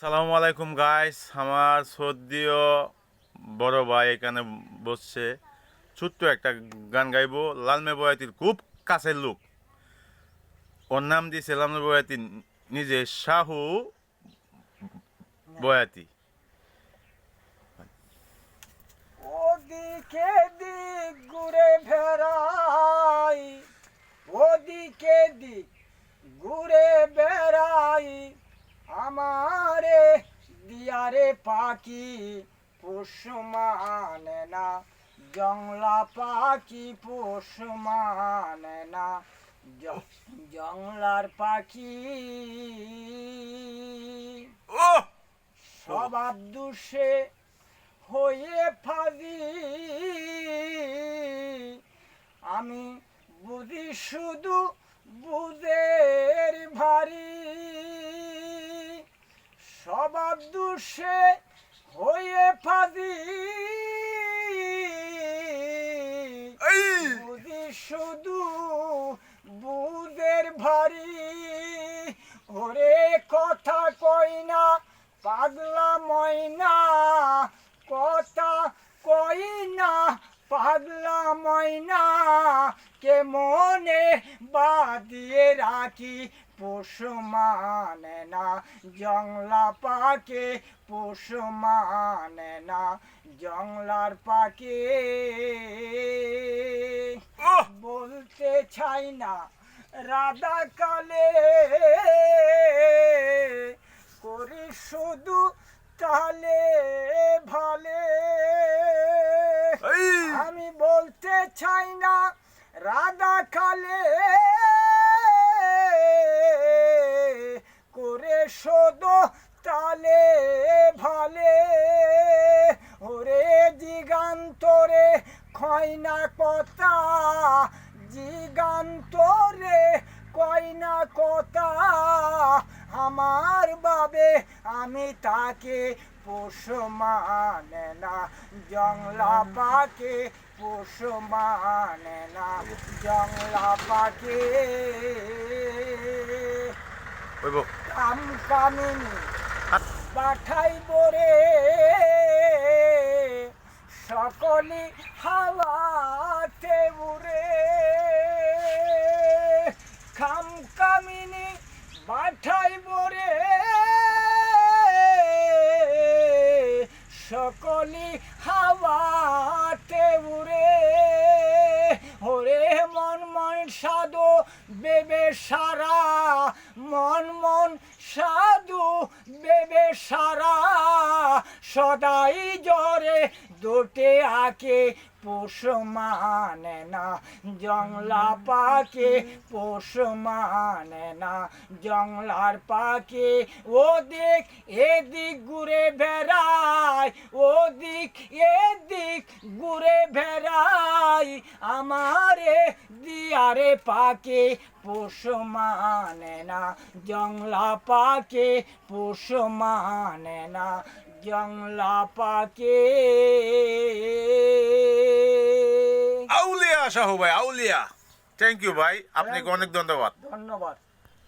সালামু আলাইকুম গাইস, আমার সর্দিও বড় ভাই এখানে বসছে। ছোট্ট একটা গান গাইবো। লালমে বয়াতির খুব কাছের লোক, ওর নাম দিয়েছে লালমে বয়াতি, নিজে শাহু বয়াতি। ওদিকে দিক ঘুরে বেড়াই, ওদিকে দিক ঘুরে বেড়াই, আমারে দিয়ারে পাখি পোষ মানে না, জংলা পাখি পোষ মানে না, জংলার পাখি ও স্বভাব দোষে হয়ে ফাঁদি, আমি বুঝি শুধু বুঝের ভারী, স্বভাব দোষে হয়ে ফাঁদি, বুঝি শুধু বুঝের ভারী, ওরে কথা কই না পাগলা ময়না, কথা কই না পাগলা ময়না, কে মনে বাঁধিয়ে রাখি পোষ মানে না, জংলা পাকে পোষ মানে না, জংলার পাকে বলতে চাই না রাধা কালে করি শুধু তালে ভালে, আমি বলতে চাই না রাধা কালে করে শোধ তালে ভালে, ওরে দিগান্তরে খয় না কথা, দিগান্তরে কয় না কথা, আমার বাবে আমি তাকে পোষ মানে না, জংলা পাকে পোষ মানে না, জংলা পাকে কাম কামিনী পাঠাই বরে, সকলে হাওয়াতে উড়ে, খাম কামিনী পাঠাই বরে, সকলে হাওয়াতে উড়ে, ওরে মন মন সাধু বেবে সারা, মন মন সাধু বেবে সারা, সদাই জ্বরে দুটে আকে পোষ মানে না, জংলা পাকে পোষ মানে না, জংলার পাকে ওদিক এদিক ঘুরে বেড়ায়, ওদিক এদিক ঘুরে বেড়ায়, আমারে দিয়ারে পাকে পোষ মানে না, জংলা পাকে পোষ মানে না, জংলা পাকে। আউলিয়া শাহু ভাই, আউলিয়া। থ্যাংক ইউ ভাই, আপনাকে অনেক ধন্যবাদ। ধন্যবাদ।